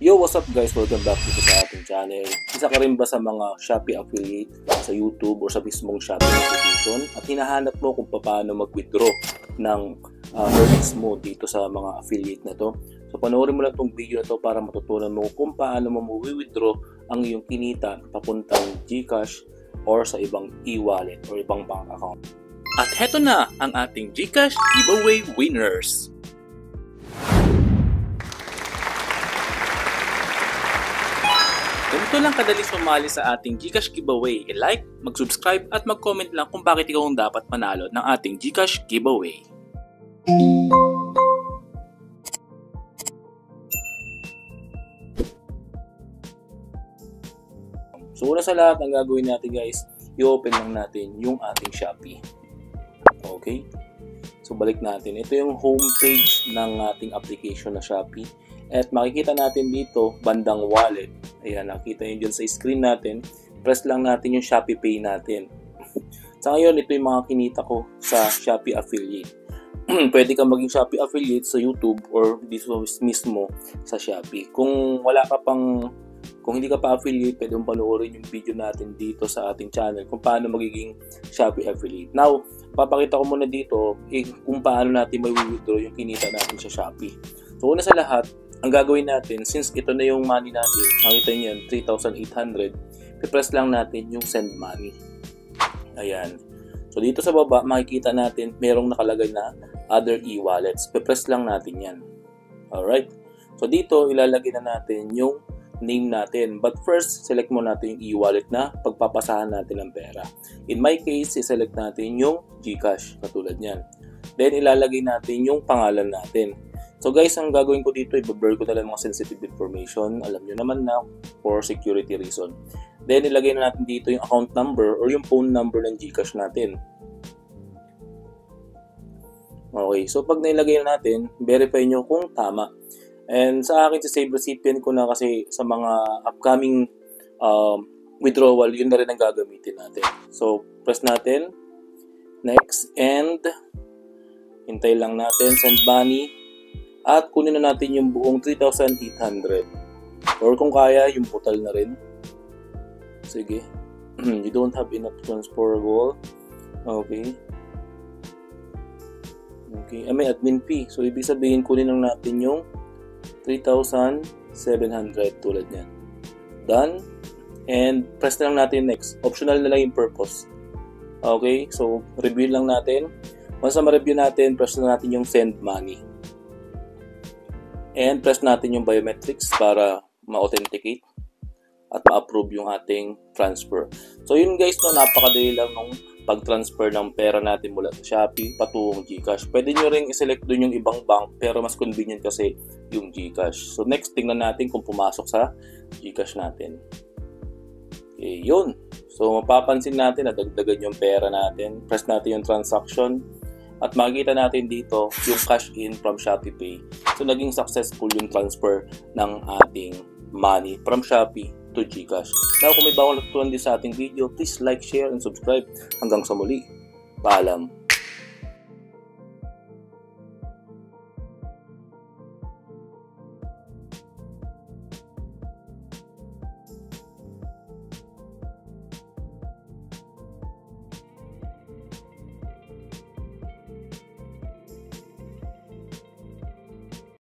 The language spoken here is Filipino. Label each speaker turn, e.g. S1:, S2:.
S1: Yo, what's up guys? Welcome back dito sa ating channel. Isa ka rin ba sa mga Shopee affiliate sa YouTube o sa mismong Shopee application at hinahanap mo kung paano mag-withdraw ng earnings mo dito sa mga affiliate na to? So panoorin mo lang itong video na to para matutunan mo kung paano mo withdraw ang iyong kinita papuntang GCash or sa ibang e-wallet or ibang bank account.
S2: At heto na ang ating GCash giveaway winners. Ganito lang kadali sumali sa ating GCash giveaway. I-like, mag-subscribe at mag-comment lang kung bakit ikaw ang dapat manalo ng ating GCash giveaway.
S1: So una sa lahat, ang gagawin natin guys, i-open lang natin yung ating Shopee. Okay? So balik natin. Ito yung home page ng ating application na Shopee. At makikita natin dito, bandang wallet. Ayan, nakita nyo dyan sa screen natin. Press lang natin yung Shopee Pay natin. Sa ngayon, ito yung mga kinita ko sa Shopee affiliate. Pwede kang maging Shopee affiliate sa YouTube or dito mismo sa Shopee. Kung hindi ka pa affiliate, pwede mong panoorin yung video natin dito sa ating channel kung paano magiging Shopee affiliate. Now, papakita ko muna dito kung paano natin may withdraw yung kinita natin sa Shopee. So, una sa lahat, ang gagawin natin, since ito na yung money natin, makita nyo yan, 3,800, i-press lang natin yung send money. Ayan. So, dito sa baba, makikita natin, merong nakalagay na other e-wallets. I-press lang natin yan. Alright. So, dito, ilalagay na natin yung name natin. But first, select mo natin yung e-wallet na pagpapasahan natin ng pera. In my case, i-select natin yung GCash, katulad yan. Then, ilalagay natin yung pangalan natin. So guys, ang gagawin ko dito, i-blur ko talaga mga sensitive information. Alam nyo naman na, for security reason. Then, ilagay na natin dito yung account number or yung phone number ng GCash natin. Okay, so pag nailagay na natin, verify nyo kung tama. And sa akin, sa save recipient ko na kasi sa mga upcoming withdrawal, yun na rin ang gagamitin natin. So, press natin. Next, and hintay lang natin, send money. At kunin na natin yung buong 3,800. Or kung kaya, yung total na rin. Sige. You don't have enough transferable. Okay. Okay. May admin fee. So, ibig sabihin, kunin lang natin yung 3,700 tulad yan. Done. And press na lang natin next. Optional na lang yung purpose. Okay. So, review lang natin. Once na ma-review natin, press na natin yung send money. And press natin yung biometrics para ma-authenticate at ma-approve yung ating transfer. So yun guys, no, napakadali lang nung pag-transfer ng pera natin mula sa Shopee patungong GCash. Pwede nyo rin i-select dun yung ibang bank pero mas convenient kasi yung GCash. So next, tingnan natin kung pumasok sa GCash natin. Okay, yun. So mapapansin natin na dagdagan yung pera natin. Press natin yung transaction. At makikita natin dito yung cash in from Shopee Pay. So, naging successful yung transfer ng ating money from Shopee to GCash. Now, kung may bawang natutunan din sa ating video, please like, share, and subscribe. Hanggang sa muli. Paalam.